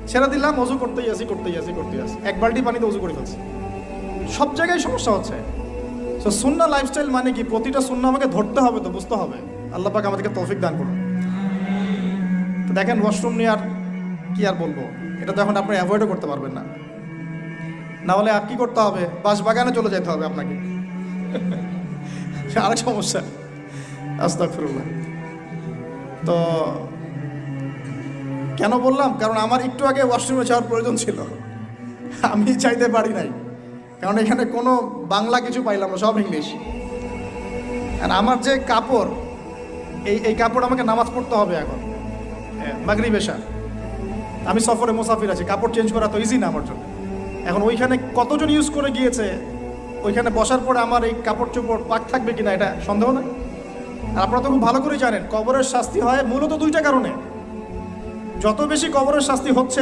ছেড়ে দিলাম, অজু করতেই আসি। এক বালতি পানিতে অজু করে ফেলছি। সব জায়গায় সমস্যা হচ্ছে। তো সুন্নাহ লাইফস্টাইল মানে কি? প্রতিটা সুন্নাহ আমাকে ধরতে হবে, তো বুঝতে হবে। আল্লাহ পাক আমাদেরকে তৌফিক দান করুন। তো দেখেন, ওয়াশরুম নিয়ে আর কি আর বলবো, এটা তো এখন আপনি অ্যাভয়েডও করতে পারবেন না। না হলে আর কি করতে হবে, বাগানে চলে যেতে হবে আপনাকে। আরেক সমস্যা। আস্তাগফিরুল্লাহ। তো কেন বললাম? কারণ আমার একটু আগে ওয়াশরুমে যাওয়ার প্রয়োজন ছিল, আমি চাইতে পারি নাই, কারণ এখানে কোনো বাংলা কিছু পাইলাম না, সব ইংলিশ। আর আমার যে কাপড়, এই কাপড় আমাকে নামাজ পড়তে হবে এখন, মাগরিব এশা। আমি সফরে মুসাফির আছি, কাপড় চেঞ্জ করা তো ইজি না আমার জন্য। এখন ওইখানে কতজন ইউজ করে গিয়েছে, ওইখানে বসার পরে আমার এই কাপড় চোপড় পাক থাকবে কিনা, এটা সন্দেহ না। আর আপনারা তো খুব ভালো করে জানেন, কবরের শাস্তি হয় মূলত দুইটা কারণে। যত বেশি কবরের শাস্তি হচ্ছে